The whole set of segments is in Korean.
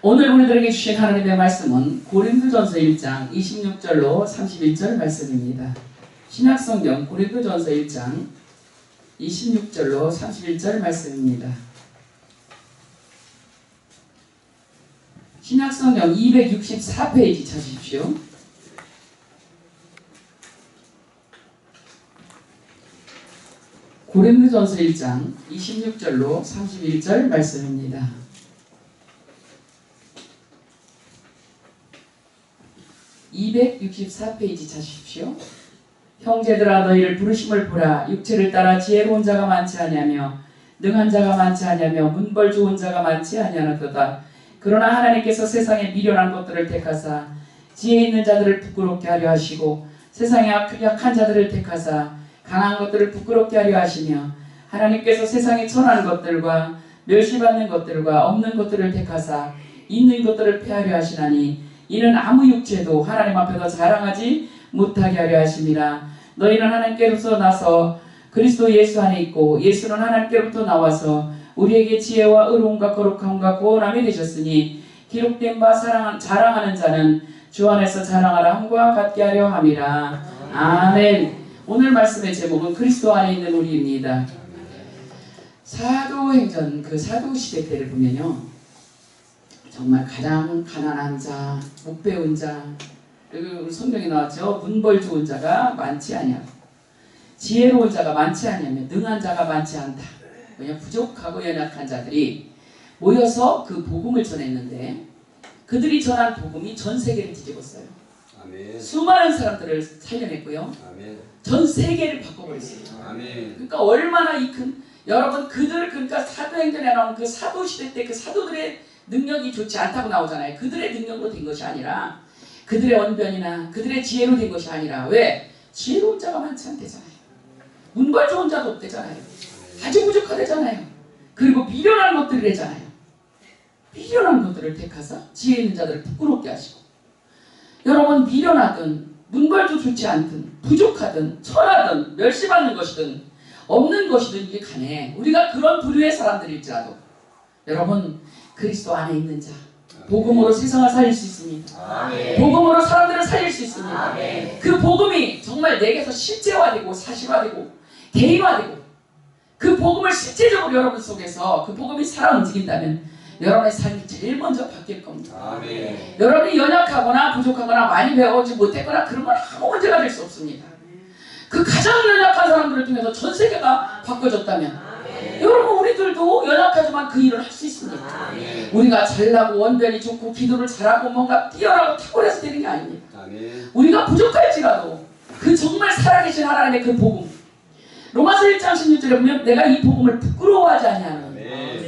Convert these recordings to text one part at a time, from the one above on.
오늘 우리들에게 주신 하나님의 말씀은 고린도전서 1장 26절로 31절 말씀입니다. 신약성경 고린도전서 1장 26절로 31절 말씀입니다. 신약성경 264페이지 찾으십시오. 고린도전서 1장 26절로 31절 말씀입니다. (264페이지) 찾으십시오. 형제들아 너희를 부르심을 보라. 육체를 따라 지혜로운 자가 많지 아니하며 능한 자가 많지 아니하며 문벌 좋은 자가 많지 아니하노도다. 그러나 하나님께서 세상에 미련한 것들을 택하사 지혜 있는 자들을 부끄럽게 하려 하시고 세상에 약한 자들을 택하사 강한 것들을 부끄럽게 하려 하시며 하나님께서 세상에 천한 것들과 멸시받는 것들과 없는 것들을 택하사 있는 것들을 폐하려 하시나니 이는 아무 육체도 하나님 앞에서 자랑하지 못하게 하려 하심이라. 너희는 하나님께로부터 나서 그리스도 예수 안에 있고 예수는 하나님께로부터 나와서 우리에게 지혜와 의로움과 거룩함과 구원함이 되셨으니 기록된 바 자랑하는 자는 주 안에서 자랑하라 함과 같게 하려 함이라. 아멘. 오늘 말씀의 제목은 그리스도 안에 있는 우리입니다. 사도행전 그 사도시대 때를 보면요, 정말 가장 가난한 자, 못 배운 자, 그리고 성경에 나왔죠. 문벌 좋은 자가 많지 아니하고 지혜로운 자가 많지 아니하며 능한 자가 많지 않다. 그냥 부족하고 연약한 자들이 모여서 그 복음을 전했는데 그들이 전한 복음이 전 세계를 뒤집었어요. 아멘. 수많은 사람들을 살려냈고요. 아멘. 전 세계를 바꿔버렸어요. 아멘. 그러니까 얼마나 이 큰 여러분 그러니까 사도행전에 나온 그 사도시대 때 그 사도들의 능력이 좋지 않다고 나오잖아요. 그들의 능력으로 된 것이 아니라 그들의 언변이나 그들의 지혜로 된 것이 아니라 왜? 지혜로운 자가 많지 않대잖아요. 문벌 좋은 자도 없대잖아요. 아주 부족하대잖아요. 그리고 미련한 것들이래잖아요. 미련한 것들을 택하사 지혜 있는 자들을 부끄럽게 하시고, 여러분 미련하든 문벌도 좋지 않든 부족하든 천하든 멸시받는 것이든 없는 것이든 이게 간에 우리가 그런 부류의 사람들일지라도 여러분 그리스도 안에 있는 자, 복음으로 세상을 살릴 수 있습니다. 아멘. 복음으로 사람들을 살릴 수 있습니다. 아멘. 그 복음이 정말 내게서 실제화되고 사실화되고 개인화되고 그 복음을 실제적으로 여러분 속에서 그 복음이 살아 움직인다면 여러분의 삶이 제일 먼저 바뀔 겁니다. 아멘. 여러분이 연약하거나 부족하거나 많이 배워오지 못했거나 그런 건 아무 문제가 될 수 없습니다. 그 가장 연약한 사람들을 통해서 전 세계가 바꿔졌다면 여러분 우리들도 연약하지만 그 일을 할 수 있습니다. 아멘. 우리가 잘나고 원변이 좋고 기도를 잘하고 뭔가 뛰어나고 탁월해서 되는 게 아닙니다. 아멘. 우리가 부족할지라도 그 정말 살아계신 하나님의 그 복음, 로마서 1장 16절에 보면 내가 이 복음을 부끄러워하지 아니하노니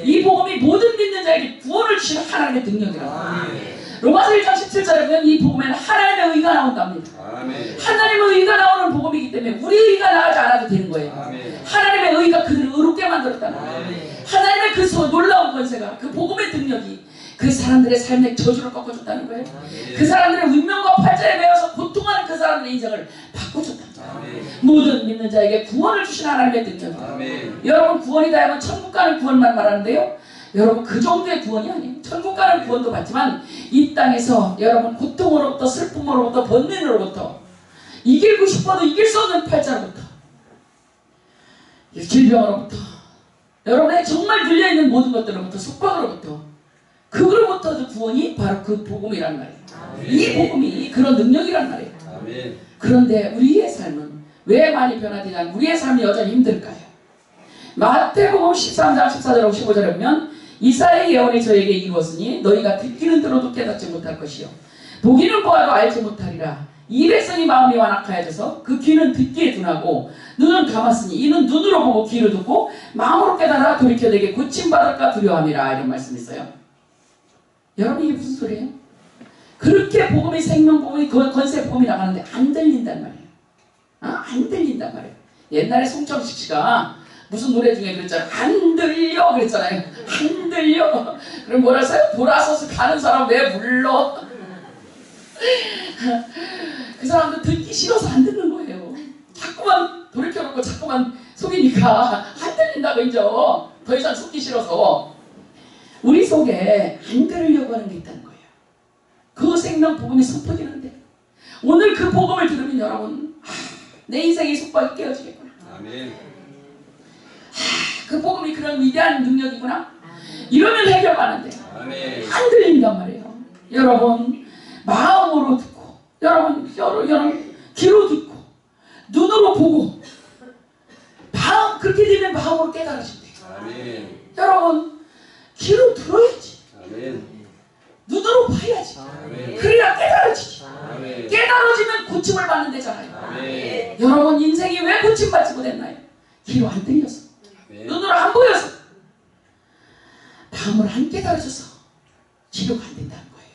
이 복음이 모든 믿는 자에게 구원을 주시는 하나님의 능력이라고. 로마서 1장 17절에 보면 이 복음에는 하나님의 의가 나온답니다. 아멘. 하나님의 의가 나오는 복음이기 때문에 우리 의가 나가지 않아도 되는 거예요. 아멘. 하나님의 의가 그들을 의롭게 만들었다는 거예요. 하나님의 그 놀라운 권세가, 그 복음의 능력이 그 사람들의 삶의 저주를 꺾어줬다는 거예요. 아멘. 그 사람들의 운명과 팔자에 매여서 고통하는 그 사람들의 인생을 바꿔줬다는 거예요. 아멘. 모든 믿는 자에게 구원을 주신 하나님의 능력이에요. 여러분 구원이 다하면 천국 가는 구원만 말하는데요, 여러분 그 정도의 구원이 아니에요. 천국 가는 구원도 받지만 이 땅에서 여러분 고통으로부터 슬픔으로부터 번민으로부터 이기고 싶어도 이길 수 없는 팔자로부터 질병으로부터 여러분의 정말 눌려있는 모든 것들로부터 속박으로부터 그거로부터 구원이 바로 그 복음이란 말이에요. 아멘. 이 복음이 그런 능력이란 말이에요. 아멘. 그런데 우리의 삶은 왜 많이 변화되지 않고 우리의 삶이 여전히 힘들까요? 마태복음 13장 14절하고 15절에 보면 이사야의 예언이 저에게 이루었으니 너희가 듣기는 들어도 깨닫지 못할 것이요 보기는 보아도 알지 못하리라. 이 백성이 마음이 완악하여져서 그 귀는 듣기에 둔하고 눈은 감았으니 이는 눈으로 보고 귀로 듣고 마음으로 깨달아 돌이켜 내게 고침받을까 두려워함이라. 이런 말씀이 있어요. 여러분 이게 무슨 소리예요? 그렇게 복음이 생명복음이 권세복음이 나가는데 안 들린단 말이에요. 안 들린단 말이에요. 옛날에 송정식 씨가 무슨 노래 중에 그랬잖아요. 안 들려 그랬잖아요. 안 들려. 그럼 뭐라 했어요? 돌아서서 가는 사람 왜 불러? 그 사람도 듣기 싫어서 안 듣는 거예요. 자꾸만 돌이켜놓고 자꾸만 속이니까 안 들린다고 이제 더 이상 속기 싫어서. 우리 속에 안 들으려고 하는 게 있다는 거예요. 그 생명 복음이 선포되는데 오늘 그 복음을 들으면 여러분 내 인생의 속박이 깨어지겠구나. 아멘. 그 복음이 그런 위대한 능력이구나. 이러면 해결하는데 안 들린단 말이에요. 여러분 마음으로 듣고 여러분 귀로 듣고 눈으로 보고 그렇게 되면 마음으로 깨달아진대요. 아멘. 여러분 귀로 들어야지. 아멘. 눈으로 봐야지. 아멘. 그래야 깨달아지지. 아멘. 깨달아지면 고침을 받는 데잖아요. 아멘. 여러분 인생이 왜 고침받지 못했나요? 귀로 안 들려서 아멘. 눈으로 안 보여서 마음으로 안 깨달아져서 치료가 안 된다는 거예요.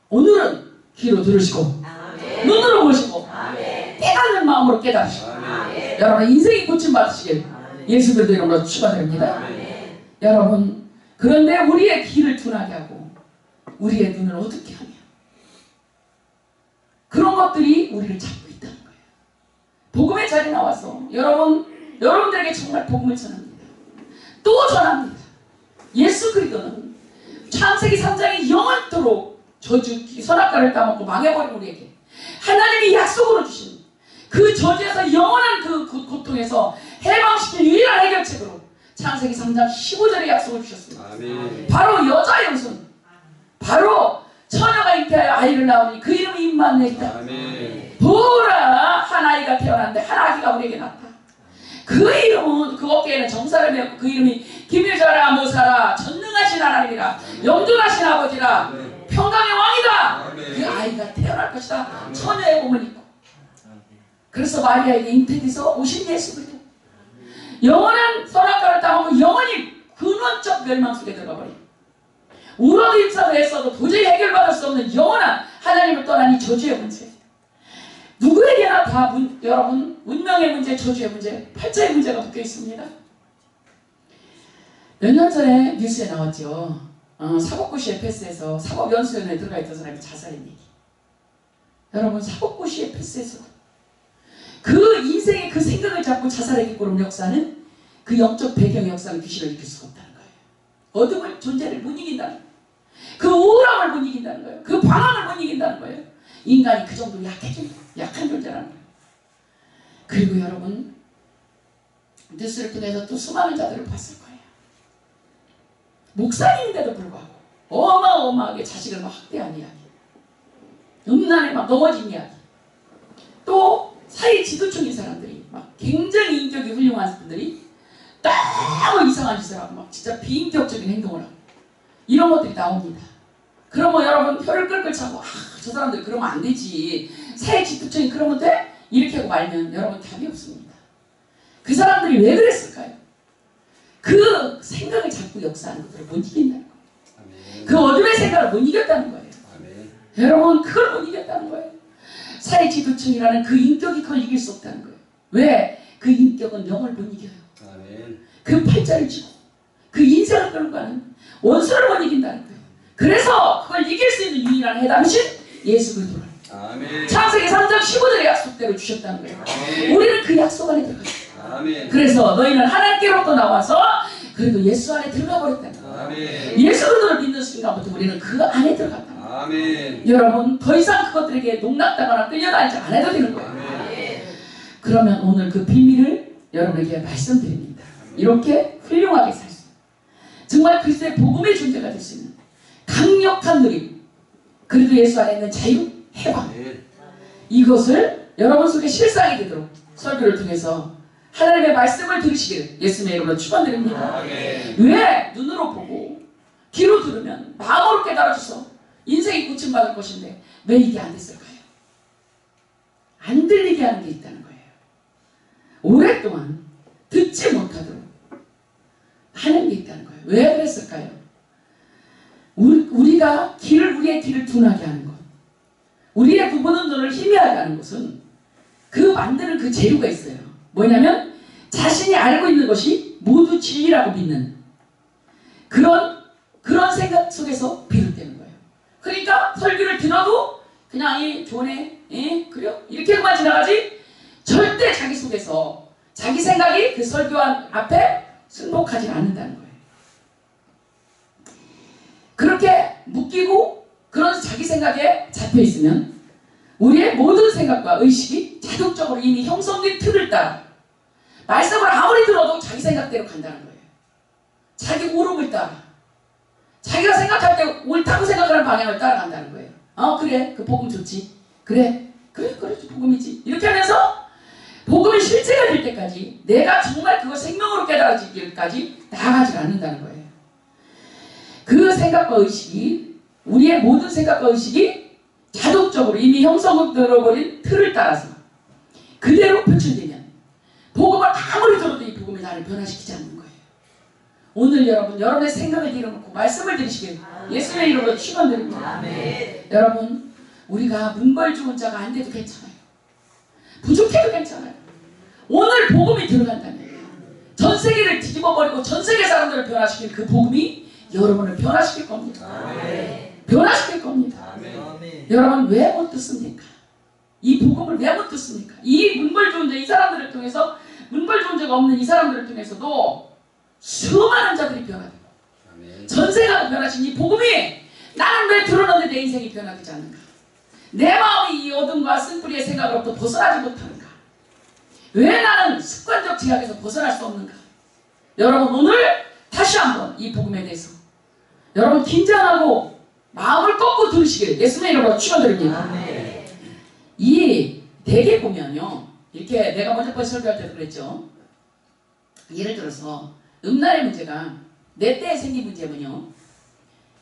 오늘은 귀로 들으시고 아멘. 눈으로 보시고 아멘. 깨닫는 마음으로 깨달으시고 아멘. 여러분 인생이 고침받으시길 예수 그리스도 이름으로 축원드립니다. 아멘. 여러분 그런데 우리의 귀를 둔하게 하고 우리의 눈을 어둡게 하며 그런 것들이 우리를 잡고 있다는 거예요. 복음의 자리에 나와서 여러분들에게 정말 복음을 전합니다. 또 전합니다. 예수 그리스도는 창세기 3장에 영원토록 저주 선악과를 따먹고 망해버린 우리에게 하나님이 약속으로 주신 그 저주에서 영원한 그 고통에서 해방시킬 유일한 해결책으로 창세기 3장 15절에 약속을 주셨습니다. 아멘. 바로 여자 영손, 바로 처녀가 잉태하여 아이를 낳으니 그 이름이 임마누엘이다. 아멘. 보라 한 아이가 태어났는데 한 아기가 우리에게 낳았다. 그 이름은 그 어깨에는 정사를 메었고 그 이름이 기묘자라 모사라 전능하신 하나님이라 영존하신 아버지라 아멘. 평강의 왕이다. 아멘. 그 아이가 태어날 것이다. 처녀의 몸을 입고 그래서 마리아에게 잉태돼서 오신 예수 그리스도 영원한 선악과를 따먹고 영원히 근원적 멸망 속에 들어가 버린 울어도 입사도 했어도 도저히 해결받을 수 없는 영원한 하나님을 떠난 이 저주의 문제 누구에게나 다 여러분 운명의 문제, 저주의 문제, 팔자의 문제가 묶여 있습니다. 몇 년 전에 뉴스에 나왔죠. 사법고시 에페스에서 사법연수원에 들어가 있던 사람이 자살한 얘기. 여러분 사법고시 에페스에서 그 인생의 그 생각을 잡고 자살하게 꾸는 역사는 그 영적 배경의 역사는 귀신을 이길 수가 없다는 거예요. 어둠을 존재를 못 이긴다는 거예요. 그 우울함을 못 이긴다는 거예요. 그 방황을 못 이긴다는 거예요. 인간이 그 정도로 약한 존재라는 거예요. 그리고 여러분 뉴스를 통해서 또 수많은 자들을 봤을 거예요. 목사님인데도 불구하고 어마어마하게 자식을 막 학대한 이야기, 음란에 막 넘어진 이야기, 또 사회 지도층인 사람들이 막 굉장히 인격이 훌륭한 분들이 너무 이상한 짓을 하고 막 진짜 비인격적인 행동을 하고 이런 것들이 나옵니다. 그러면 여러분 혀를 끌끌 차고 저 사람들 그러면 안 되지, 사회 지도층이 그러면 돼? 이렇게 하고 말면 여러분 답이 없습니다. 그 사람들이 왜 그랬을까요? 그 생각을 잡고 역사하는 것들을 못 이긴다는 거예요. 아멘. 그 어둠의 생각을 못 이겼다는 거예요. 아멘. 여러분 그걸 못 이겼다는 거예요. 사회 지도층이라는 그 인격이 그걸 이길 수 없다는 거예요. 왜? 그 인격은 영을 못 이겨요. 아멘. 그 팔자를 쥐고 그 인생을 끌고 가는 원수를 못 이긴다는 거예요. 그래서 그걸 이길 수 있는 유일한 해답이신 예수 그리스도를 아멘. 창세기 3장 15절의 약속대로 주셨다는 거예요. 아멘. 우리는 그 약속 안에 들어가요. 아멘. 그래서 너희는 하나님께로부터 나와서 그래도 예수 안에 들어가 버렸다는 거예요. 아멘. 예수 그리스도를 믿는 순간부터 우리는 그 안에 들어갔다. 아멘. 여러분 더 이상 그것들에게 농락당하거나 끌려다니지 않아도 되는 거예요. 아멘. 그러면 오늘 그 비밀을 여러분에게 말씀드립니다. 이렇게 훌륭하게 살 수 있는, 정말 그리스도의 복음의 존재가 될 수 있는 강력한 누림, 그리고 예수 안에 있는 자유, 해방, 아멘. 이것을 여러분 속에 실상이 되도록 설교를 통해서 하나님의 말씀을 들으시기를 예수님의 이름으로 축원드립니다. 아멘. 왜? 눈으로 보고 귀로 들으면 마음으로 깨달아져서 인생이 고침받을 것인데 왜 이게 안 됐을까요? 안 들리게 하는 게 있다는 거예요. 오랫동안 듣지 못하도록 하는 게 있다는 거예요. 왜 그랬을까요? 우리의 귀를 둔하게 하는 것, 우리의 부모는 눈을 희미하게 하는 것은 그 만드는 그 재료가 있어요. 뭐냐면 자신이 알고 있는 것이 모두 진리라고 믿는 그런 생각 속에서 비롯되는 거예요. 그러니까 설교를 들어도 그냥 좋네, 그래요? 이렇게만 지나가지 절대 자기 속에서 자기 생각이 그 설교 앞에 승복하지 않는다는 거예요. 그렇게 묶이고 그런 자기 생각에 잡혀 있으면 우리의 모든 생각과 의식이 자동적으로 이미 형성된 틀을 따라 말씀을 아무리 들어도 자기 생각대로 간다는 거예요. 자기 오름을 따라 자기가 생각할 때 옳다고 생각하는 방향을 따라간다는 거예요. 그래 그 복음 좋지. 그래 복음이지. 이렇게 하면서 복음이 실제가 될 때까지 내가 정말 그걸 생명으로 깨달아지기까지 나아가지 않는다는 거예요. 그 생각과 의식이 우리의 모든 생각과 의식이 자동적으로 이미 형성되어버린 틀을 따라서 그대로 표출되면 복음을 아무리 들어도 이 복음이 나를 변화시키지 않는 거예요. 오늘 여러분의 생각을 내려놓고 말씀을 들으시길 예수님의 이름으로 축원드립니다. 여러분 우리가 문벌 좋은 자가 안 돼도 괜찮아요. 부족해도 괜찮아요. 오늘 복음이 들어간다면 전 세계를 뒤집어버리고 전 세계 사람들을 변화시킬 그 복음이 여러분을 변화시킬 겁니다. 변화시킬 겁니다. 여러분 왜 못 듣습니까? 이 복음을 왜 못 듣습니까? 이 문벌 좋은 자 이 사람들을 통해서 문벌 좋은 자가 없는 이 사람들을 통해서도 수많은 자들이 변화되고 전 세계가 변하신 이 복음이 나는 왜 들어놓는데 내 인생이 변화되지 않는가? 내 마음이 이 어둠과 쓴뿌리의 생각으로부터 벗어나지 못하는가? 왜 나는 습관적 제약에서 벗어날 수 없는가? 여러분 오늘 다시 한번 이 복음에 대해서 여러분 긴장하고 마음을 꺾고 들으시길 예수님의 이름으로 축원드립니다. 이 대개 보면요 이렇게 내가 먼저 설교할 때도 그랬죠. 예를 들어서 음란의 문제가 내 때에 생긴 문제면요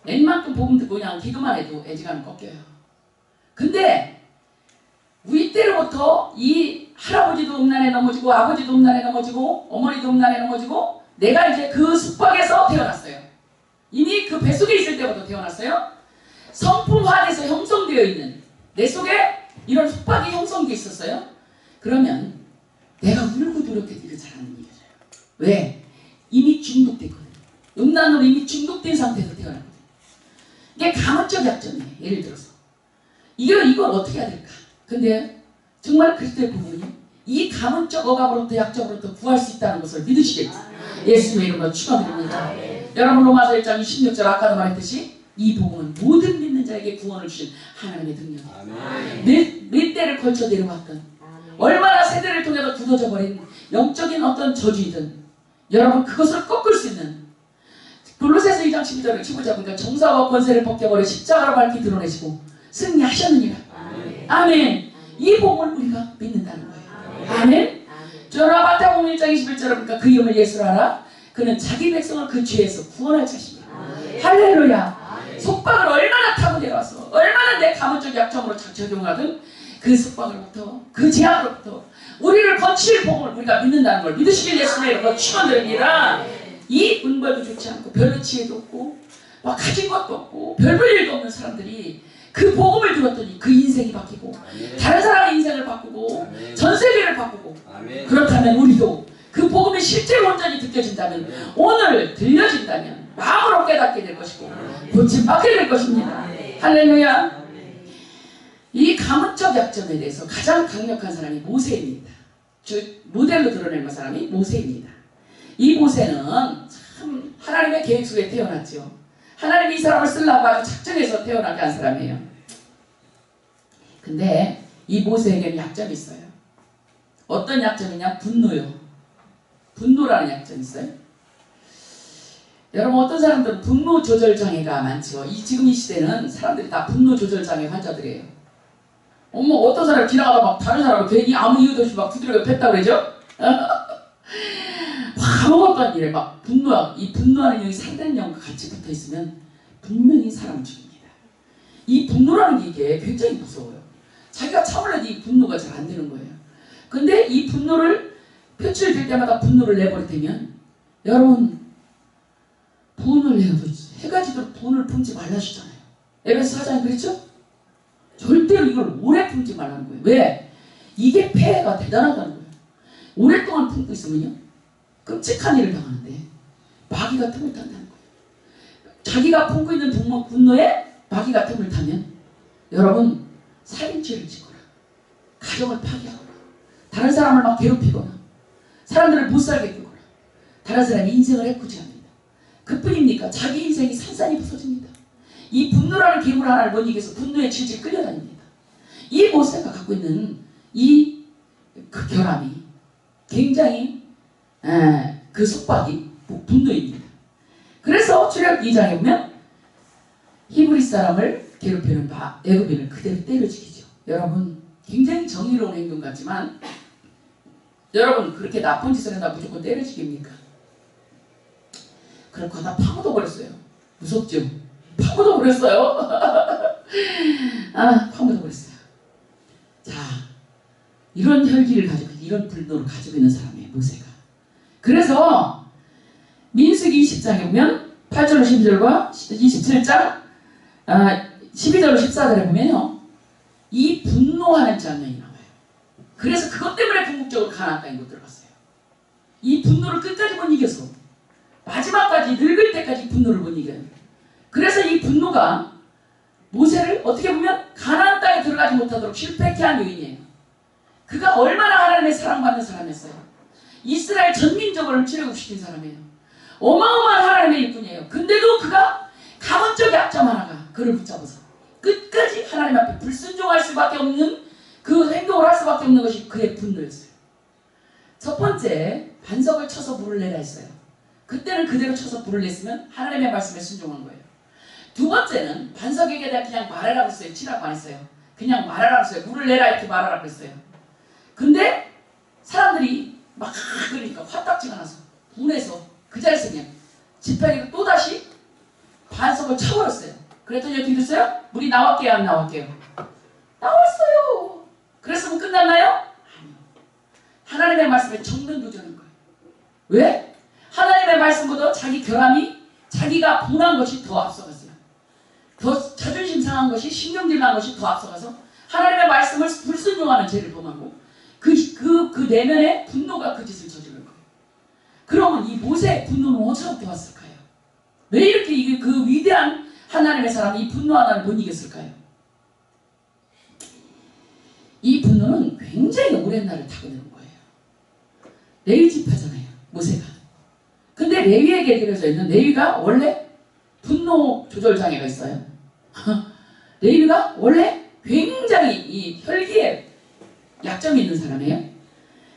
웬만큼 복음 듣고 그냥 기도만 해도 애지간히 꺾여요. 근데 우리 때로부터 이 할아버지도 음란에 넘어지고 아버지도 음란에 넘어지고 어머니도 음란에 넘어지고 내가 이제 그 숙박에서 태어났어요. 이미 그 뱃속에 있을 때부터 태어났어요. 성품화돼서 형성되어 있는 내 속에 이런 숙박이 형성되어 있었어요. 그러면 내가 울고 노력해도 이거 잘 안 이겨져요. 왜? 이미 중독됐거든요. 음란으로 이미 중독된 상태에서 태어났거든요. 이게 가문적 약점이에요. 예를 들어서 이걸 어떻게 해야 될까? 근데 정말 그리스도의 복음은요 이 가문적 억압으로부터 약점으로부터 구할 수 있다는 것을 믿으시겠죠? 예수님의 이름으로 축원드립니다. 여러분 로마서 1장 26절 아까도 말했듯이 이 복음은 모든 믿는 자에게 구원을 주신 하나님의 능력이에요. 몇 대를 걸쳐 내려왔던 얼마나 세대를 통해서 굳어져 버린 영적인 어떤 저주이든 여러분 그것을 꺾을 수 있는 골로새서 2장 12절을 15절 보니까 정사와 권세를 벗겨버려 십자가로 밝히 드러내시고 승리하셨느니라. 아멘. 이 복음을 우리가 믿는다는 거예요. 아멘. 마태복음 1장 21절을 보니까 그 이름을 예수로 하라. 그는 자기 백성을 그 죄에서 구원할 자신이다. 할렐루야. 속박을 얼마나 타고 내려와서 얼마나 내 가문적 약점으로 적용하든 그 속박으로부터 그 제약으로부터 우리를 건칠 복음을 우리가 믿는다는 걸 믿으시길 예수님의 이름으로 축원드립니다. 이 문벌도 좋지 않고 별로 지혜도 없고 막 가진 것도 없고 별 볼 일도 없는 사람들이 그 복음을 들었더니 그 인생이 바뀌고 다른 사람의 인생을 바꾸고 전 세계를 바꾸고 그렇다면 우리도 그 복음이 실제로 온전히 느껴진다면 오늘 들려진다면 마음으로 깨닫게 될 것이고 고침받게 될 것입니다. 할렐루야. 이 가문적 약점에 대해서 가장 강력한 사람이 모세입니다. 모델로 드러내는 사람이 모세입니다. 이 모세는 참 하나님의 계획 속에 태어났죠. 하나님이 이 사람을 쓰려고 아주 작정해서 태어나게 한 사람이에요. 근데 이 모세에게는 약점이 있어요. 어떤 약점이냐? 분노요. 분노라는 약점이 있어요. 여러분 어떤 사람들은 분노 조절 장애가 많죠. 지금 이 시대는 사람들이 다 분노 조절 장애 환자들이에요. 어떤 사람이 지나가다 막 다른 사람을 괜히 아무 이유도 없이 막 두드려 팼다고 그러죠? 아무것도 아니래. 막 이 분노하는 영이 상대는 영과 같이 붙어 있으면 분명히 사람을 죽입니다. 이 분노라는 게 이게 굉장히 무서워요. 자기가 참으려도 이 분노가 잘 안 되는 거예요. 근데 이 분노를 표출될 때마다 분노를 내버릴 때면 여러분 분을 내어도 해가지고 분을 품지 말라주잖아요. 에베소 4장에 그랬죠? 절대로 이걸 오래 품지 말라는 거예요. 왜? 이게 폐해가 대단하다는 거예요. 오랫동안 품고 있으면요 끔찍한 일을 당하는데 마귀가 틈을 탄다는 거예요. 자기가 품고 있는 분노에 마귀가 틈을 타면 여러분 살인죄를 짓거나 가정을 파괴하거나 다른 사람을 막 괴롭히거나 사람들을 못살게 두거나 다른 사람의 인생을 해코지 합니다. 그뿐입니까? 자기 인생이 산산이 부서집니다. 이 분노라는 괴물 하나를 못 이겨서 분노에 질질 끌려다닙니다. 이 모세가 갖고 있는 이 그 결함이 굉장히 그 속박이 분노입니다. 그래서 출애굽 2장에 보면 히브리 사람을 괴롭히는 애굽인을 그대로 때려 죽이죠. 여러분 굉장히 정의로운 행동 같지만 여러분 그렇게 나쁜 짓을 한다 무조건 때려 죽입니까? 그럼 거다 파고도 버렸어요. 무섭죠? 파고도 버렸어요. 파고도 버렸어요. 자, 이런 혈기를 가지고 이런 분노를 가지고 있는 사람이에요. 모세가. 그래서 민수기 20장에 보면 8절로 12절과 27장 12절로 14절에 보면요. 이 분노하는 장면이 나와요. 그래서 그것 때문에 궁극적으로 가나안 땅에 못 들어갔어요. 이 분노를 끝까지 못 이겨서 마지막까지 늙을 때까지 분노를 못 이겨요. 그래서 이 분노가 모세를 어떻게 보면 가나안 땅에 들어가지 못하도록 실패케 한 요인이에요. 그가 얼마나 하나님의 사랑받는 사람이었어요. 이스라엘 전민족을 출애굽시킨 사람이에요. 어마어마한 하나님의 일꾼이에요. 근데도 그가 가문적 약점 하나가 그를 붙잡아서 끝까지 하나님 앞에 불순종할 수밖에 없는 그 행동을 할 수밖에 없는 것이 그의 분노였어요. 첫 번째, 반석을 쳐서 불을 내라 했어요. 그때는 그대로 쳐서 불을 냈으면 하나님의 말씀에 순종한 거예요. 두 번째는 반석에게 대해 그냥 말하라고 했어요. 치라고 안 했어요. 그냥 말하라고 했어요. 물을 내라 이렇게 말하라고 했어요. 근데 사람들이 막 그러니까 화딱지가 나서 분해서 그 자리에서 그냥 지팡이로 또다시 반석을 쳐버렸어요. 그랬더니 어떻게 됐어요? 물이 나왔게요 안 나왔게요? 나왔어요. 그랬으면 끝났나요? 아니요. 하나님의 말씀에 정면도전한 거예요. 왜? 하나님의 말씀보다 자기 결함이 자기가 분한 것이 더 앞서갔어요. 더 자존심 상한 것이 신경질 난 것이 더 앞서가서 하나님의 말씀을 불순종하는 죄를 범하고 그 내면에 분노가 그 짓을 저지른 거예요. 그러면 이 모세의 분노는 어디서부터 왔을까요? 왜 이렇게 그 위대한 하나님의 사람이 이 분노 하나를 못 이겼을까요? 이 분노는 굉장히 오랜 날을 타고내는 거예요. 레위 지파잖아요. 모세가. 근데 레위에게 드려져 있는 레위가 원래 분노 조절 장애가 있어요. 레위가 원래 굉장히 이 혈기에 약점이 있는 사람이에요.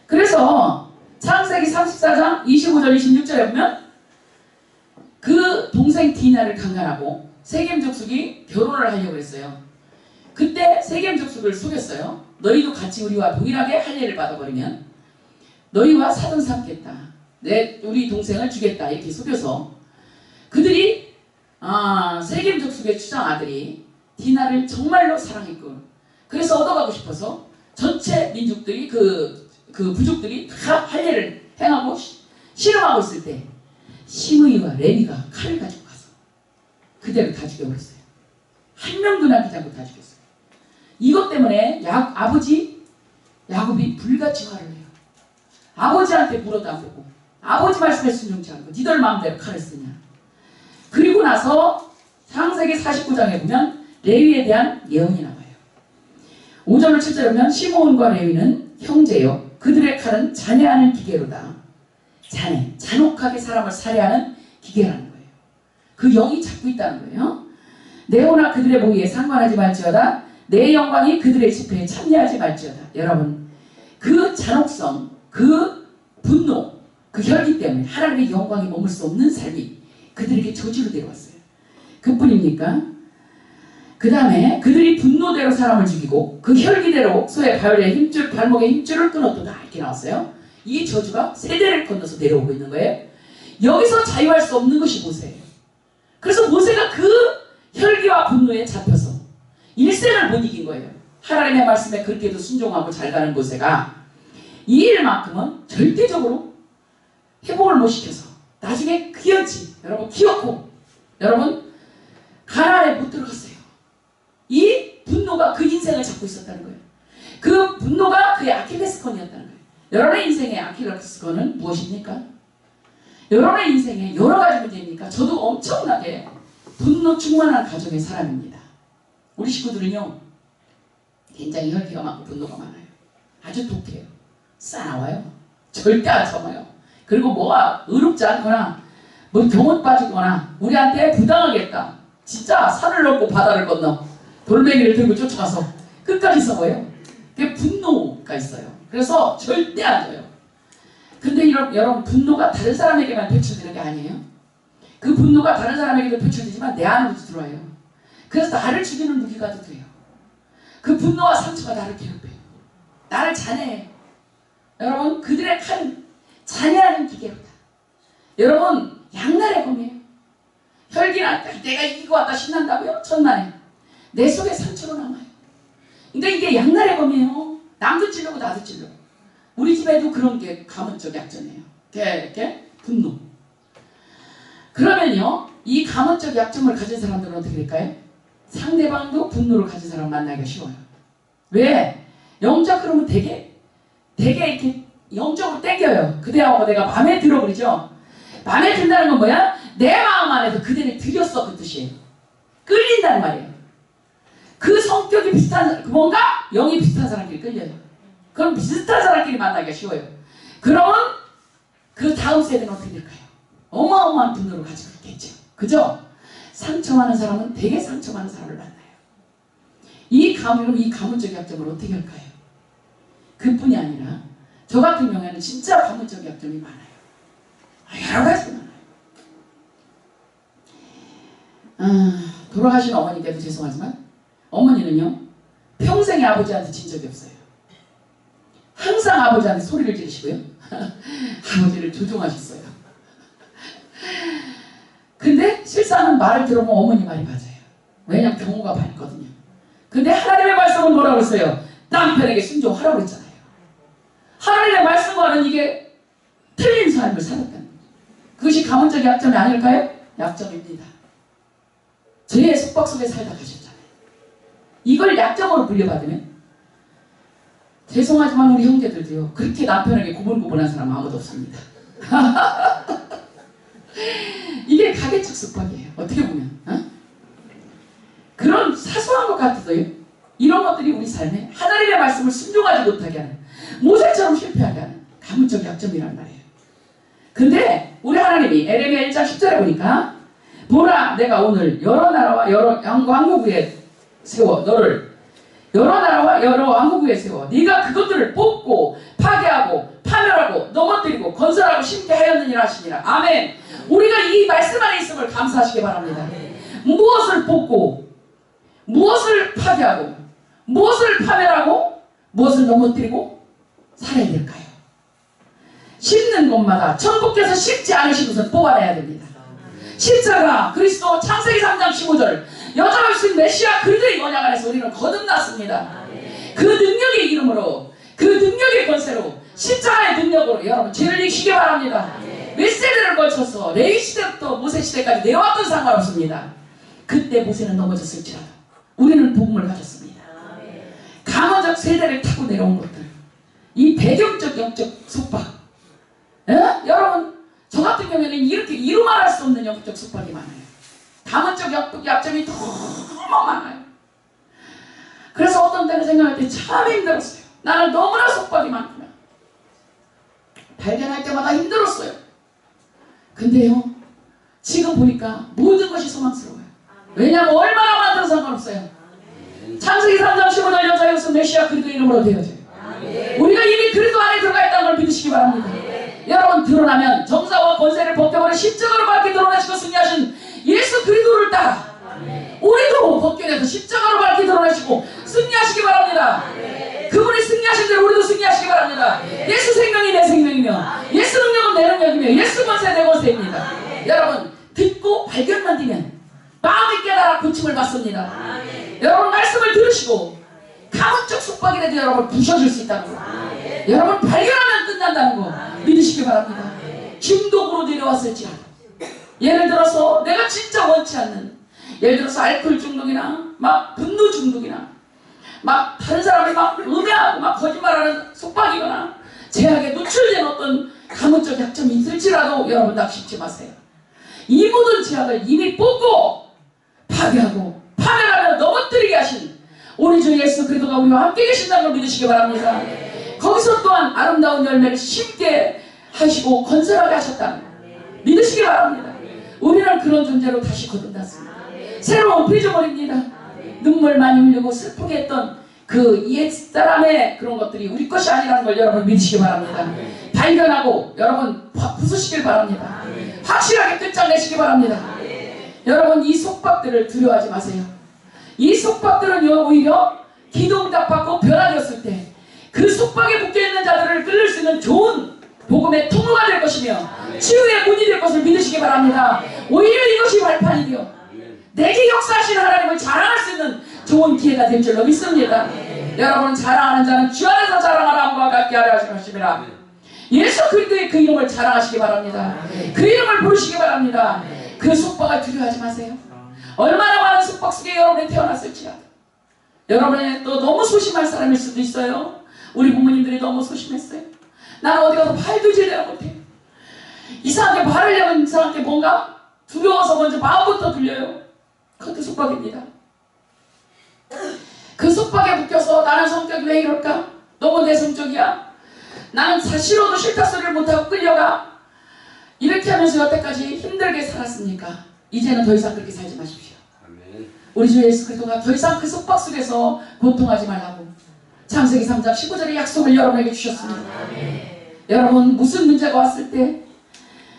그래서 창세기 34장 25절 26절에 보면 그 동생 디나를 강간하고 세겜 족속이 결혼을 하려고 했어요. 그때 세겜 족속을 속였어요. 너희도 같이 우리와 동일하게 할례를 받아버리면 너희와 사돈 삼겠다. 우리 동생을 주겠다. 이렇게 속여서 그들이 세겜 족속의 추장 아들이 디나를 정말로 사랑했고 그래서 얻어가고 싶어서 전체 민족들이 그 부족들이 다 할례를 행하고 실험하고 있을 때 시므이와 레위가 칼을 가지고 가서 그대로 다 죽여버렸어요. 한 명도 남기지 않고 다 죽였어요. 이것 때문에 아버지 야곱이 불같이 화를 내요. 아버지한테 물어도 안 보고 아버지 말씀에 순종치 않고 니들 마음대로 칼을 쓰냐. 그리고 나서 창세기 49장에 보면 레위에 대한 예언이 나와요. 5절로 7절에 보면 시므온과 레위는 형제요 그들의 칼은 잔해하는 기계로다. 잔혹하게 사람을 살해하는 기계라는 거예요. 그 영이 잡고 있다는 거예요. 네오나 그들의 모의에 상관하지 말지어다. 내 영광이 그들의 집회에 참여하지 말지어다. 여러분 그 잔혹성, 그 분노, 그 혈기 때문에 하나님의 영광이 머물 수 없는 삶이 그들에게 저주로 내려왔어요. 그뿐입니까? 그 다음에 그들이 분노대로 사람을 죽이고 그 혈기대로 소의 발목에 힘줄을 끊었도다 이렇게 나왔어요. 이 저주가 세대를 건너서 내려오고 있는 거예요. 여기서 자유할 수 없는 것이 모세예요. 그래서 모세가 그 혈기와 분노에 잡혀서 일생을 못 이긴 거예요. 하나님의 말씀에 그렇게도 순종하고 잘 가는 모세가 이 일만큼은 절대적으로 회복을 못 시켜서 나중에 기어지 여러분 기어코 여러분 가나안에 못 들어갔어요. 이 분노가 그 인생을 잡고 있었다는 거예요. 그 분노가 그의 아킬레스건이었다는 거예요. 여러분의 인생의 아킬레스건은 무엇입니까? 여러분의 인생에 여러 가지 문제입니까? 저도 엄청나게 분노 충만한 가정의 사람입니다. 우리 식구들은요 굉장히 혈기가 많고 분노가 많아요. 아주 독해요. 싸나워요. 절대 안 참아요. 그리고 뭐가 의롭지 않거나 뭐 경옷 빠지거나 우리한테 부당하겠다 진짜 산을 넘고 바다를 건너 돌멩이를 들고 쫓아가서 끝까지 싸워요. 그게 분노가 있어요. 그래서 절대 안 져요. 근데 여러분 분노가 다른 사람에게만 표출되는 게 아니에요. 그 분노가 다른 사람에게도 표출되지만 내 안으로도 들어와요. 그래서 나를 죽이는 무기가 돼요. 그 분노와 상처가 나를 괴롭혀요. 나를 잔해해요. 여러분 그들의 칼은 잔해하는 기계로다. 여러분 양날의 검이에요. 혈기나 내가 이기고 왔다 신난다고요? 첫날에 내 속에 상처로 남아요. 그러니까 이게 양날의 검이에요. 남도 찌르고 나도 찌르고. 우리 집에도 그런 게 가문적 약점이에요. 이렇게 분노. 그러면요 이 가문적 약점을 가진 사람들은 어떻게 될까요? 상대방도 분노를 가진 사람 만나기가 쉬워요. 왜? 영적 흐름은 되게 이렇게 영적으로 땡겨요. 그대하고 내가 마음에 들어버리죠. 마음에 든다는 건 뭐야? 내 마음 안에서 그대를 들였어 그 뜻이에요. 끌린다는 말이에요. 그 성격이 비슷한 뭔가 영이 비슷한 사람끼리 끌려요. 그럼 비슷한 사람끼리 만나기가 쉬워요. 그러면 그 다음 세대는 어떻게 될까요? 어마어마한 분노를 가지고 있겠죠. 그죠? 상처받는 사람은 되게 상처받는 사람을 만나요. 이 가문적 약점을 어떻게 할까요? 그뿐이 아니라 저 같은 경우에는 진짜 가문적 약점이 많아요. 여러 가지 많아요. 돌아가신 어머니께도 죄송하지만 어머니는요 평생에 아버지한테 진 적이 없어요. 항상 아버지한테 소리를 지르시고요. 아버지를 조종하셨어요. 근데 실상은 말을 들어보면 어머니 말이 맞아요. 왜냐하면 경우가 많거든요. 근데 하나님의 말씀은 뭐라고 했어요? 남편에게 순종하라고 했잖아요. 하나님의 말씀과는 이게 틀린 삶을 살았다는 거죠. 그것이 가문적 약점이 아닐까요? 약점입니다. 죄의 속박 속에 살다 가셨잖아요. 이걸 약점으로 분류받으면 죄송하지만 우리 형제들도요 그렇게 남편에게 고분고분한 사람 아무도 없습니다. 이게 가계적 속박이에요. 어떻게 보면 그런 사소한 것 같아도요 이런 것들이 우리 삶에 하나님의 말씀을 순종하지 못하게 하는 모세처럼 실패하게 하는 가문적 약점이란 말이에요. 근데 우리 하나님이 에레미야 1장 10절에 보니까 보라 내가 오늘 여러 나라와 여러 왕국 위에 세워 너를 여러 나라와 여러 왕국 위에 세워 네가 그것들을 뽑고 파괴하고 파멸하고 넘어뜨리고 건설하고 심게 하였느니라 하시니라. 아멘. 우리가 이 말씀 안에 있음을 감사하시기 바랍니다. 무엇을 뽑고 무엇을 파괴하고 무엇을 파멸하고 무엇을 넘어뜨리고 살아야 될까요? 심는 곳마다 천부께서 심지 않으신 것을 뽑아내야 됩니다. 십자가 그리스도 창세기 3장 15절 여자가 있은 메시아 그리스도의 언약 안에서 우리는 거듭났습니다. 그 능력의 이름으로 그 능력의 권세로 십자가의 능력으로 여러분 죄를 이기시기 바랍니다. 몇 세대를 걸쳐서 레위 시대부터 모세 시대까지 내려왔던 상관없습니다. 그때 모세는 넘어졌을지라도 우리는 복음을 가졌습니다. 강원적 세대를 타고 내려온 것들 이 배경적 영적 속박 여러분 저 같은 경우에는 이렇게 이루 말할 수 없는 영적 속박이 많아요. 강원적 약점이 너무 많아요. 그래서 어떤 때는 생각할 때 참 힘들었어요. 나는 너무나 속박이 많구나. 발견할 때마다 힘들었어요. 근데요 지금 보니까 모든 것이 소망스러워요. 왜냐하면 얼마나 많든 상관없어요. 창세기 3장 15절 여자의 것은 메시아 그리스도 이름으로 되어져요. 우리가 이미 그리스도 안에 들어가 있다는 걸 믿으시기 바랍니다. 여러분 드러나면 정사와 권세를 벗겨버려 십자가로 밝게 드러나시고 승리하신 예수 그리스도를 따라 우리도 벗겨내서 십자가로 밝게 드러나시고 승리하시기 바랍니다. 그분이 승리하신 대로 우리도 승리하시기 바랍니다. 예수 생명이 내 생명이며 예수 능력은 내 능력이며 예수 권세 내 권세입니다. 여러분 듣고 발견만 되면 마음이 깨달아 고침을 받습니다. 여러분 말씀을 들으시고 가문적 속박이라도 여러분 부셔줄 수 있다는 거 여러분 발견하면 끝난다는 거 믿으시기 바랍니다. 중독으로 내려왔을지라도 예를 들어서 내가 진짜 원치 않는 예를 들어서 알코올 중독이나 막 분노 중독이나 막 다른 사람이 막 음해하고 막 거짓말하는 속박이거나 제약에 노출된 어떤 가문적 약점이 있을지라도 여러분 낙심치 마세요. 이 모든 제약을 이미 뽑고 파괴하고 파멸하며 넘어뜨리게 하신 우리 주 예수 그리스도가 우리와 함께 계신다는 걸 믿으시기 바랍니다. 거기서 또한 아름다운 열매를 심게 하시고 건설하게 하셨다는 걸 믿으시기 바랍니다. 우리는 그런 존재로 다시 거듭났습니다. 새로운 피조물입니다. 눈물 많이 흘리고 슬프게 했던 그 옛사람의 그런 것들이 우리 것이 아니라는 걸 여러분 믿으시기 바랍니다. 발견하고 여러분 부수시길 바랍니다. 확실하게 끝장내시기 바랍니다. 여러분 이 속박들을 두려워하지 마세요. 이 속박들은요 오히려 기도응답받고 변화되었을 때 그 속박에 묶여있는 자들을 끌릴 수 있는 좋은 복음의 통로가 될 것이며 치유의 문이 될 것을 믿으시기 바랍니다. 오히려 이것이 발판이 되어 내게 역사하신 하나님을 자랑할 수 있는 좋은 기회가 될 줄로 믿습니다. 여러분 자랑하는 자는 주 안에서 자랑하라 함과 같게 하려 하십니다. 예수 그리스도의 그 이름을 자랑하시기 바랍니다. 그 이름을 부르시기 바랍니다. 그 속박을 두려워하지 마세요. 얼마나 많은 속박 속에 여러분이 태어났을지라도 여러분이 또 너무 소심한 사람일 수도 있어요. 우리 부모님들이 너무 소심했어요. 나는 어디 가서 발도 제대로 못해요. 이상하게 말하려면 이상하게 뭔가 두려워서 먼저 마음부터 들려요. 그것도 속박입니다. 그 속박에 묶여서 나는 성격이 왜 이럴까? 너무 내성적이야. 나는 싫어도 싫다 소리를 못하고 끌려가. 이렇게 하면서 여태까지 힘들게 살았으니까 이제는 더 이상 그렇게 살지 마십시오. 아멘. 우리 주 예수 그리스도가 더 이상 그 속박 속에서 고통하지 말라고 창세기 3장 19절의 약속을 여러분에게 주셨습니다. 여러분 무슨 문제가 왔을 때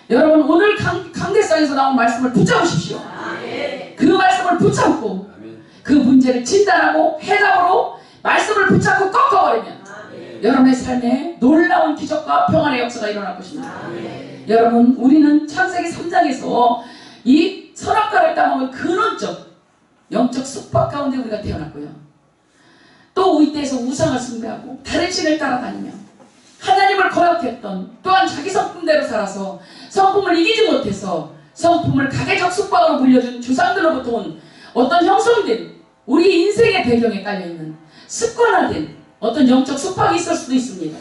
여러분 오늘 강대상에서 나온 말씀을 붙잡으십시오. 그 말씀을 붙잡고 그 문제를 진단하고 해답으로 말씀을 붙잡고 꺾어버리면 여러분의 삶에 놀라운 기적과 평안의 역사가 일어날 것입니다. 여러분 우리는 창세기 3장에서 이 선악과를 따먹은 근원적 영적 속박 가운데 우리가 태어났고요. 또 이때에서 우상을 숭배하고 다른 신을 따라다니며 하나님을 거역했던 또한 자기 성품대로 살아서 성품을 이기지 못해서 성품을 가계적 속박으로 물려준 조상들로부터 온 어떤 형성된 우리 인생의 배경에 깔려있는 습관화된 어떤 영적 속박이 있을 수도 있습니다.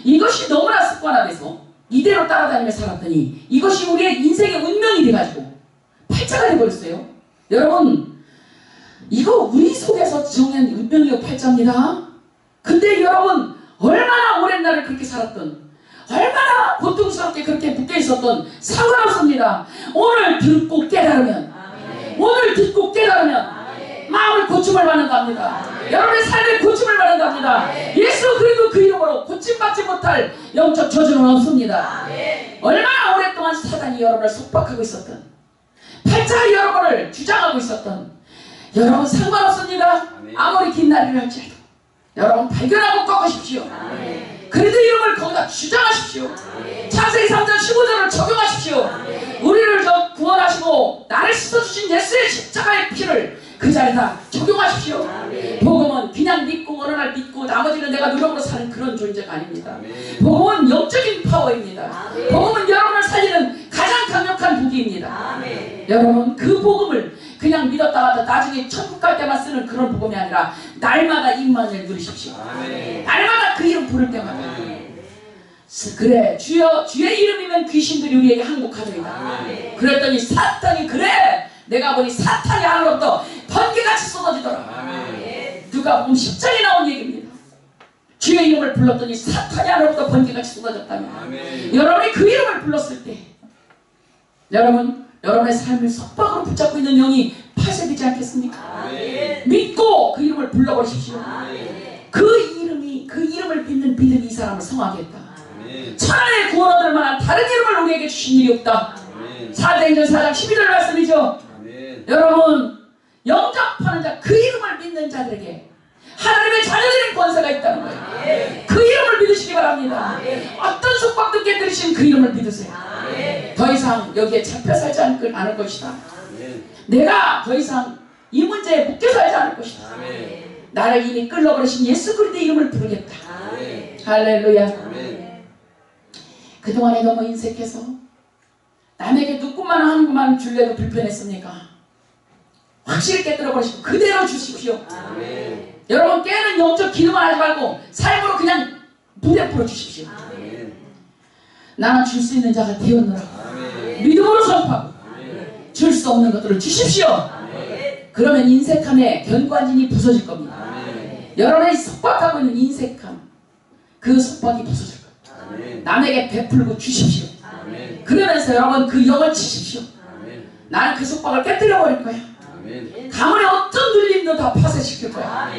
이것이 너무나 습관화돼서 이대로 따라다니며 살았더니 이것이 우리의 인생의 운명이 돼가지고 팔자가 돼버렸어요. 여러분 이거 우리 속에서 정한 운명이요 팔자입니다. 근데 여러분 얼마나 오랜 날을 그렇게 살았던 얼마나 고통스럽게 그렇게 묶여있었던 상관없습니다. 오늘 듣고 깨달으면 오늘 듣고 깨달으면 마음을 고침을 받는답니다. 여러분의 삶에 고침을 받는답니다. 예수 그리스도 그 이름으로 고침받지 못할 영적 저주는 없습니다. 얼마나 오랫동안 사단이 여러분을 속박하고 있었던 팔자가 여러분을 주장하고 있었던 여러분 상관없습니다. 아무리 긴 날이라 할지라도 여러분 발견하고 꺾으십시오. 그래도 이름을 거기다 주장하십시오. 창세기 3장 15절을 적용하십시오. 우리를 구원하시고 나를 씻어주신 예수의 십자가의 피를 그 자리에다 적용하십시오. 복음은 그냥 믿고 어느 날 믿고 나머지는 내가 노력으로 사는 그런 존재가 아닙니다. 복음은 영적인 파워입니다. 복음은 여러분을 살리는 가장 강력한 무기입니다. 여러분 그 복음을 그냥 믿었다가 나중에 천국 갈 때만 쓰는 그런 복음이 아니라 날마다 임만을 누리십시오. 날마다 그 이름 부를 때마다 그래 주의 이름이면 귀신들이 우리에게 항복하리이다. 그랬더니 사탄이 그래 내가 보니 사탄이 하늘로부터 번개같이 쏟아지더라. 누가 보면 10장에 나온 얘기입니다. 주의 이름을 불렀더니 사탄이 하늘로부터 번개같이 쏟아졌다면 여러분이 그 이름을 불렀을 때 여러분의 삶을 속박으로 붙잡고 있는 영이 파쇄되지 않겠습니까? 믿고 그 이름을 불러버리십시오. 그 이름을 믿는 믿음이 이 사람을 성하게 했다. 천하의 구원 얻을 만한 다른 이름을 우리에게 주신 일이 없다. 사도행전 4장 12절 말씀이죠. 여러분 영접하는 자 그 이름을 믿는 자들에게 하나님의 자녀들의 권세가 있다는 거예요. 그 이름을 믿으시기 바랍니다. 어떤 속박도 깨뜨리신 그 이름을 믿으세요. 더 이상 여기에 잡혀 살지 않을 것이다. 내가 더 이상 이 문제에 묶여 살지 않을 것이다. 나를 이미 끌어버리신 예수 그리스도의 이름을 부르겠다. 할렐루야. 그동안에 너무 인색해서 남에게 누구만 하는구만 줄래도 불편했습니까? 확실히 깨뜨려버리시고 그대로 주십시오. 여러분 깨는 영적 기도만 하지 말고 삶으로 그냥 부대풀어 주십시오. 나는 줄 수 있는 자가 되었노라. 믿음으로 선포하고 줄 수 없는 것들을 주십시오. 그러면 인색함의 견관진이 부서질 겁니다. 여러분이 속박하고 있는 인색함 그 속박이 부서질 겁니다. 남에게 베풀고 주십시오. 그러면서 여러분 그 영을 치십시오. 나는 그 속박을 깨뜨려 버릴 거야. 아멘. 가문의 어떤 눌림도 다 파쇄시킬 거야.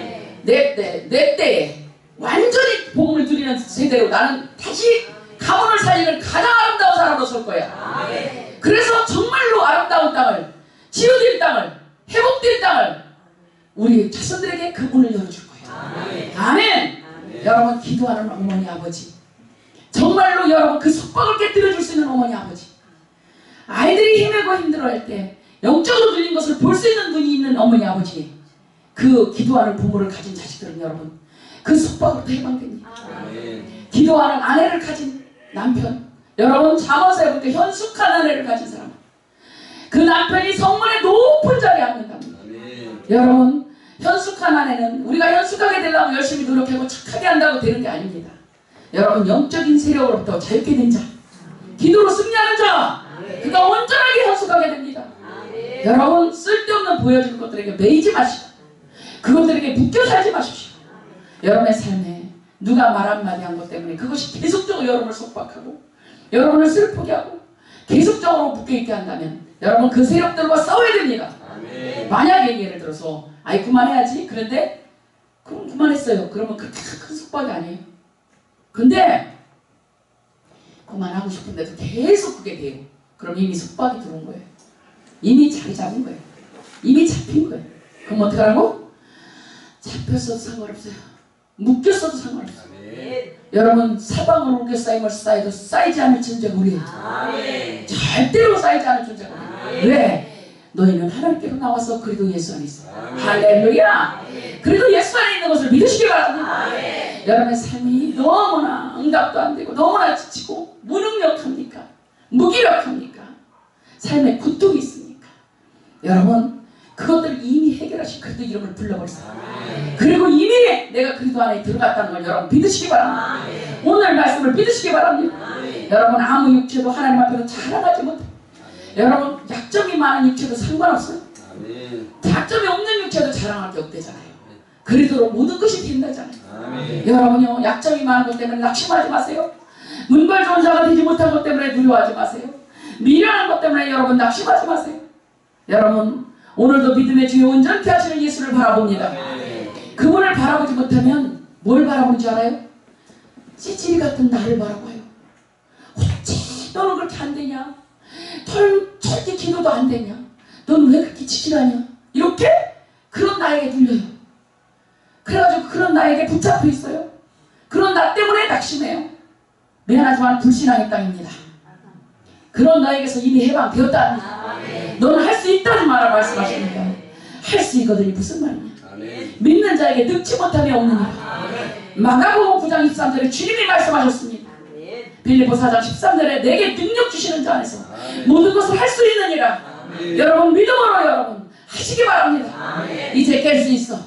내 때에 완전히 복음을 누리는 세대로 나는 다시 가문을 살리는 가장 아름다운 사람으로 설 거야. 그래서 정말로 아름다운 땅을, 치유될 땅을, 회복될 땅을 우리 자손들에게 그 문을 열어줄 거예요. 아멘. 여러분, 기도하는 어머니 아버지, 정말로 여러분 그 속박을 깨뜨려줄 수 있는 어머니 아버지, 아이들이 헤매고 힘들어할 때 영적으로 눌린 것을 볼 수 있는 눈이 있는 어머니 아버지, 그 기도하는 부모를 가진 자식들은 여러분 그 속박으로부터 해방됩니다. 기도하는 아내를 가진 남편, 여러분 잠언서에 볼 때 현숙한 아내를 가진 사람, 그 남편이 성문의 높은 자리에 앉는답니다. 여러분, 현숙한 아내는 우리가 현숙하게 되려고 열심히 노력하고 착하게 한다고 되는 게 아닙니다. 여러분, 영적인 세력으로부터 자유케 된 자, 기도로 승리하는 자, 그가 온전하게 현숙하게 됩니다. 여러분, 쓸데없는 보여지는 것들에게 매이지 마시고 그것들에게 묶여 살지 마십시오. 여러분의 삶에 누가 말 한마디 한 것 때문에 그것이 계속적으로 여러분을 속박하고 여러분을 슬프게 하고 계속적으로 묶여있게 한다면 여러분 그 세력들과 싸워야 됩니다. 만약에 예를 들어서 아이 그만해야지, 그런데 그럼 그만했어요. 그러면 그렇게 큰 속박이 아니에요. 근데 그만하고 싶은데도 계속 그게 돼요. 그럼 이미 속박이 들어온 거예요. 이미 자리 잡은 거예요. 이미 잡힌 거예요. 그럼 어떡하라고? 잡혔어도 상관없어요. 묶였어도 상관없어요. 여러분, 사방으로 묶여 쌓임을 쌓여도 쌓이지 않을 존재가 우리예요. 절대로 쌓이지 않을 존재가 우리예요. 왜? 너희는 하나님께로 나와서 그리도 예수 안에 있어. 할렐루야. 그래도 예수 안에 있는 것을 믿으시기 바랍니다. 여러분의 삶이 너무나 응답도 안 되고 너무나 지치고 무능력합니까? 무기력합니까? 삶에 고통이 있습니까? 여러분, 그것들을 이미 해결하신 그리도 이름을 불러버렸어요. 그리고 이미 내가 그리도 안에 들어갔다는 걸 여러분 믿으시기 바랍니다. 오늘 말씀을 믿으시기 바랍니다. 여러분, 아무 육체도 하나님 앞에서 자랑하지 못해. 여러분, 약점이 많은 육체도 상관없어요. 약점이 없는 육체도 자랑할 게 없대잖아요. 그리도로 모든 것이 된다잖아요. 여러분요, 약점이 많은 것 때문에 낙심하지 마세요. 문벌 좋은 자가 되지 못한 것 때문에 두려워하지 마세요. 미련한 것 때문에 여러분 낙심하지 마세요. 여러분, 오늘도 믿음의 주여 온전케 하시는 예수를 바라봅니다. 그분을 바라보지 못하면 뭘 바라보는지 알아요? 찌질이 같은 나를 바라봐요. 어째 너는 그렇게 안 되냐? 철저히 기도도 안 되냐? 너는 왜 그렇게 찌질하냐? 이렇게 그런 나에게 눌려요. 그래가지고 그런 나에게 붙잡혀 있어요. 그런 나 때문에 낙심해요. 미안하지만 불신앙의 땅입니다. 그런 나에게서 이미 해방되었다 합니다. 너는 할 수 있다는 말을 말씀하십니다. 할 수 있거든요. 무슨 말이냐? 믿는 자에게 늙지 못함이 없느니라. 마가복음 9장 23절에 주님이 말씀하셨습니다. 빌립보 4장 13절에 내게 능력 주시는 자 안에서 모든 것을 할 수 있느니라. 여러분, 믿음으로 여러분 하시기 바랍니다. 이제 깰 수 있어.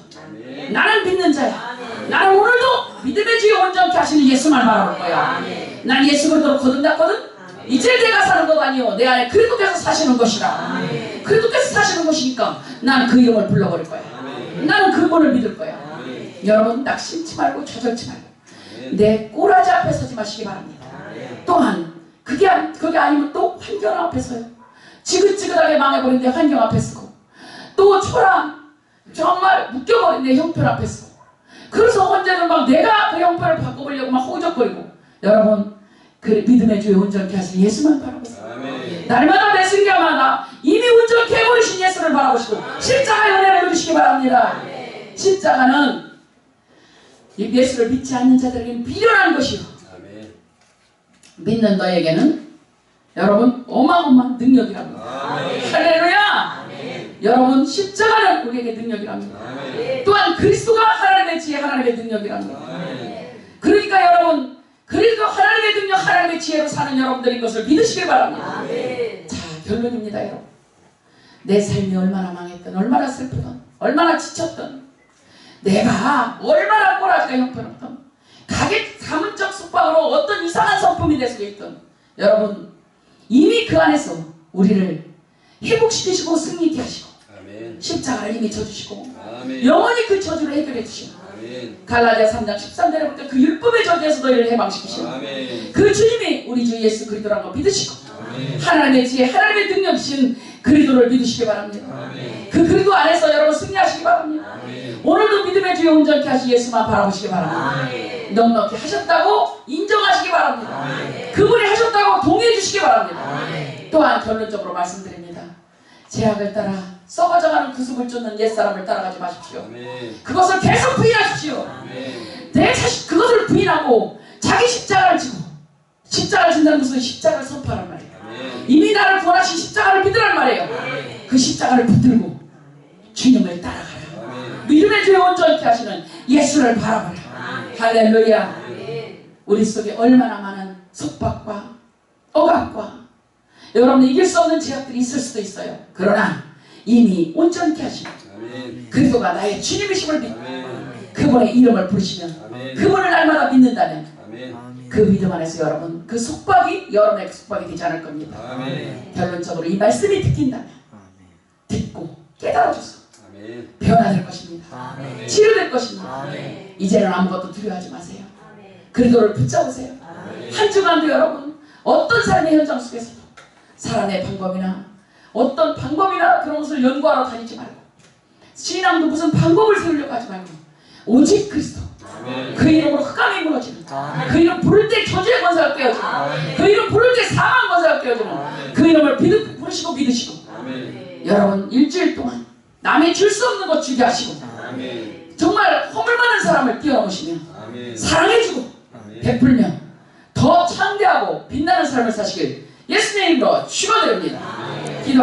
나는 믿는 자야. 나는 오늘도 믿음의 주여 온전케 하시는 예수만 바라볼 거야. 난 예수 그리스도로 거듭났거든. 이제 내가 사는 것 아니요, 내 안에 그리스도께서 사시는 것이라. 그리스도께서 사시는 것이니까 난 그 이름을 불러버릴 거야. 나는 그분을 믿을 거야. 여러분, 낙심치 말고 좌절치 말고 내 꼬라지 앞에 서지 마시기 바랍니다. 또한 그게 아니면 또 환경 앞에 서요. 지긋지긋하게 망해버린 내 환경 앞에 서고, 또 초라한 정말 묶여버린 내 형편 앞에 서고, 그래서 언제는 막 내가 그 형편을 바꿔보려고 막 호적거리고. 여러분, 그 믿음의 주여 온전케 하신 예수만 바라보세요. 날마다 매 순간마다 이미 온전케 해버리신 예수를 바라보시고 십자가의 은혜를 누리시기 바랍니다. 십자가는 예수를 믿지 않는 자들에게는 미련한 것이요, 믿는 너에게는 여러분 어마어마한 능력이랍니다. 할렐루야. 여러분, 십자가는 우리에게 능력이랍니다. 또한 그리스도가 하나님의 지혜, 하나님의 능력이랍니다. 그러니까 여러분, 그리스도 하나님의 능력, 하나님의 지혜로 사는 여러분들인 것을 믿으시길 바랍니다. 자, 결론입니다. 여러분, 내 삶이 얼마나 망했든, 얼마나 슬프든, 얼마나 지쳤든, 내가 얼마나 꼬라지가 형편없든, 가문적 숙박으로 어떤 이상한 성품이 될 수도 있든, 여러분 이미 그 안에서 우리를 회복시키시고 승리케 하시고 십자가를 이미 져주시고 영원히 그 저주를 해결해 주시고, 갈라디아 3장 13절에 볼 때 그 율법의 저주에서 너희를 해방시키시고, 그 주님이 우리 주 예수 그리스도라는 거 믿으시고, 하나님의 지혜, 하나님의 능력이신 그리스도를 믿으시기 바랍니다. 아멘. 그 그리스도 안에서 여러분 승리하시기 바랍니다. 아멘. 오늘도 믿음의 주여 온전케 하시 예수만 바라보시기 바랍니다. 아멘. 넉넉히 하셨다고 인정하시기 바랍니다. 아멘. 그분이 하셨다고 동의해 주시기 바랍니다. 아멘. 또한 결론적으로 말씀드립니다. 제약을 따라 썩어져가는 구습을 쫓는 옛사람을 따라가지 마십시오. 아멘. 그것을 계속 부인하십시오. 아멘. 내 자신 그것을 부인하고 자기 십자가를 지고, 십자가를 진다는 것은 십자가를 선포하란 말이에요. 아멘. 이미 나를 구원하신 십자가를 믿으란 말이에요. 그 십자가를 붙들고 주님을 따라가라. 아멘. 믿음의 주에 온전케 하시는 예수를 바라봐라. 할렐루야. 우리 속에 얼마나 많은 속박과 억압과 여러분 이길 수 없는 제약들이 있을 수도 있어요. 그러나 이미 온전케 하시는 아멘. 그리스도가 나의 주님이심을 믿고 아멘. 그분의 이름을 부르시면, 아멘. 그분을 날마다 믿는다면 아멘. 그 믿음 안에서 여러분 그 속박이 여러분의 속박이 되지 않을 겁니다. 아멘. 결론적으로 이 말씀이 듣긴다면 듣고 깨달아줘서 아멘. 변화될 것입니다. 아멘. 치료될 것입니다. 아멘. 이제는 아무것도 두려워하지 마세요. 그리스도를 붙잡으세요. 한 주간도 여러분 어떤 삶의 현장 속에서도 사람의 방법이나 어떤 방법이나 그런 것을 연구하러 다니지 말고, 신앙도 무슨 방법을 세우려고 하지 말고 오직 그리스도, 아멘. 그 이름으로 흑암이 무너지는, 그 이름 부를 때 저주의 권세가 깨어지는, 그 이름 부를 때 사망 권세가 깨어지는 그 이름을 부르시고 믿으시고, 아멘. 여러분 일주일 동안 남의 줄 수 없는 것 주게 하시고 아멘. 정말 허물 많은 사람을 뛰어넘으시며 아멘. 사랑해주고 아멘. 베풀며 더 창대하고 빛나는 삶을 사시길 예수님의 이름으로 축원드립니다. 기도